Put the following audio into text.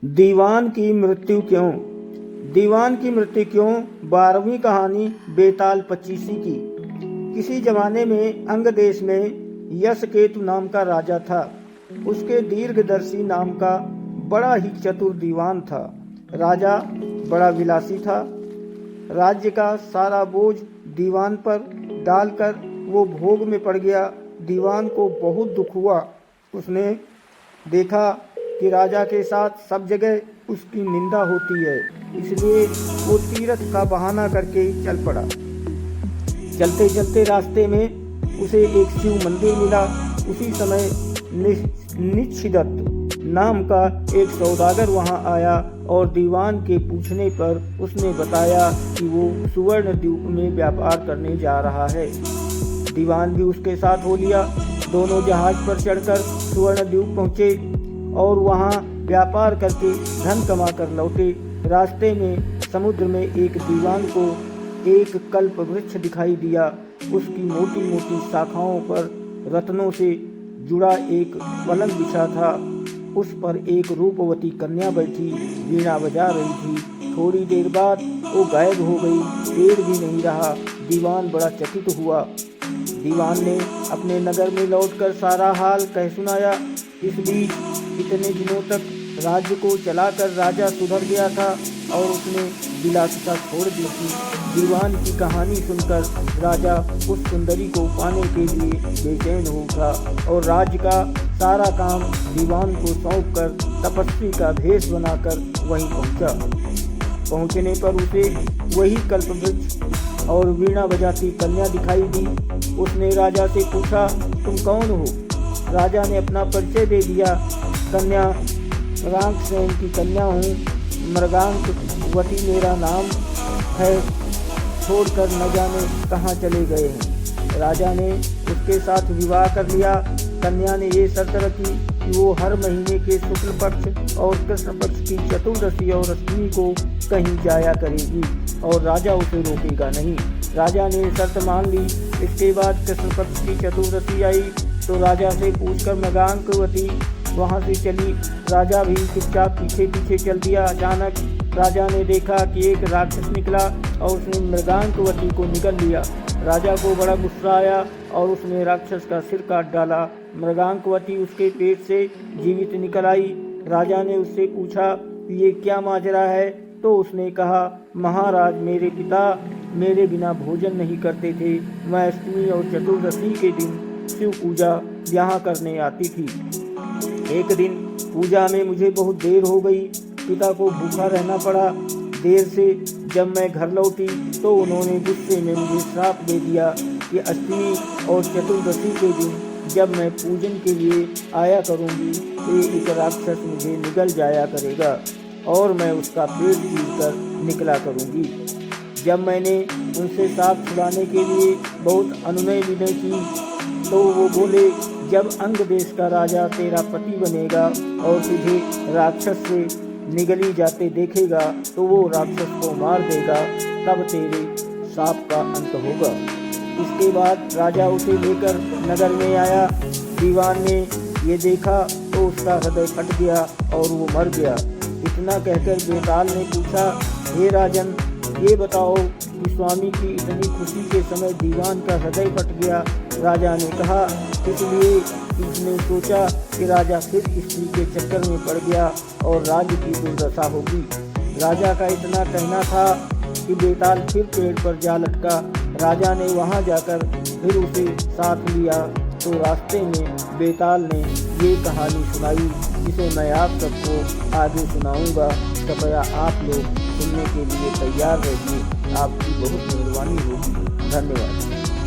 दीवान की मृत्यु क्यों? दीवान की मृत्यु क्यों? 12वीं कहानी बेताल पच्चीसी की। किसी जमाने में अंग देश में यशकेतु नाम का राजा था। उसके दीर्घदर्शी नाम का बड़ा ही चतुर दीवान था। राजा बड़ा विलासी था। राज्य का सारा बोझ दीवान पर डालकर वो भोग में पड़ गया। दीवान को बहुत दुख हुआ। उसने देखा कि राजा के साथ सब जगह उसकी निंदा होती है, इसलिए वो तीरथ का बहाना करके चल पड़ा। चलते चलते रास्ते में उसे एक शिव मंदिर मिला। उसी समय निशिदत नाम का एक सौदागर वहां आया और दीवान के पूछने पर उसने बताया कि वो सुवर्ण द्वीप में व्यापार करने जा रहा है। दीवान भी उसके साथ हो लिया। दोनों जहाज पर चढ़कर सुवर्ण द्वीप पहुंचे और वहां व्यापार करके धन कमा कर लौटे। रास्ते में समुद्र में एक दीवान को एक कल्प वृक्ष दिखाई दिया। उसकी मोटी मोटी शाखाओं पर रत्नों से जुड़ा एक पलंग बिछा था। उस पर एक रूपवती कन्या बैठी वीणा बजा रही थी। थोड़ी देर बाद वो गायब हो गई, पेड़ भी नहीं रहा। दीवान बड़ा चकित हुआ। दीवान ने अपने नगर में लौटकर सारा हाल कह सुनाया। इस बीच इतने दिनों तक राज्य को चलाकर राजा सुधर गया था और उसने विलासिता छोड़ दी थी। दीवान की कहानी सुनकर राजा उस सुंदरी को पाने के लिए बेचैन हो उठा और राज्य का सारा काम दीवान को सौंपकर तपस्वी का भेष बनाकर वहीं पहुंचा। पहुंचने पर उसे वही कल्पवृक्ष और वीणा बजाती कन्या दिखाई दी। उसने राजा से पूछा, तुम कौन हो? राजा ने अपना परिचय दे दिया। कन्या मृगांक सेन की कन्या हूँ, मृगांक वती मेरा नाम है, छोड़कर न जाने कहाँ चले गए हैं। राजा ने उसके साथ विवाह कर लिया। कन्या ने ये शर्त रखी कि वो हर महीने के शुक्ल पक्ष और कृष्ण पक्ष की चतुर्दशी और अष्टमी को कहीं जाया करेगी और राजा उसे रोकेगा नहीं। राजा ने शर्त मान ली। इसके बाद कृष्ण पक्ष की चतुर्दशी आई तो राजा से पूछकर मृगांकवती वहाँ से चली। राजा भी चुपचाप पीछे पीछे चल दिया। अचानक राजा ने देखा कि एक राक्षस निकला और उसने मृगांकवती को निगल लिया। राजा को बड़ा गुस्सा आया और उसने राक्षस का सिर काट डाला। मृगांकवती उसके पेट से जीवित निकल आई। राजा ने उससे पूछा कि ये क्या माजरा है? तो उसने कहा, महाराज, मेरे पिता मेरे बिना भोजन नहीं करते थे। मैं अष्टमी और चतुर्दशी के दिन शिव पूजा यहाँ करने आती थी। एक दिन पूजा में मुझे बहुत देर हो गई। पिता को भूखा रहना पड़ा। देर से जब मैं घर लौटी तो उन्होंने गुस्से में मुझे श्राप दे दिया कि अष्टमी और चतुर्दशी के दिन जब मैं पूजन के लिए आया करूँगी तो एक राक्षस मुझे निगल जाया करेगा और मैं उसका पेट चीरकर निकला करूँगी। जब मैंने उनसे साफ छुड़ाने के लिए बहुत अनुनय विनय की तो वो बोले, जब अंग देश का राजा तेरा पति बनेगा और तुझे राक्षस से निगली जाते देखेगा तो वो राक्षस को मार देगा, तब तेरे साप का अंत होगा। इसके बाद राजा उसे लेकर नगर में आया। दीवान ने ये देखा तो उसका हृदय फट गया और वो मर गया। इतना कहकर बेताल ने पूछा, हे राजन, ये बताओ कि स्वामी की इतनी खुशी के समय दीवान का हृदय फट गया। राजा ने कहा, इसलिए कि उसने सोचा कि राजा फिर स्त्री के चक्कर में पड़ गया और राज्य की दुर्दशा होगी। राजा का इतना कहना था कि बेताल फिर पेड़ पर जा लटका। राजा ने वहां जाकर फिर उसे साथ लिया तो रास्ते में बेताल ने ये कहानी सुनाई, जिसे मैं आप सबको आगे सुनाऊंगा। कृपया आप लोग सुनने के लिए तैयार रहिए। आपकी बहुत मेहरबानी होगी। धन्यवाद।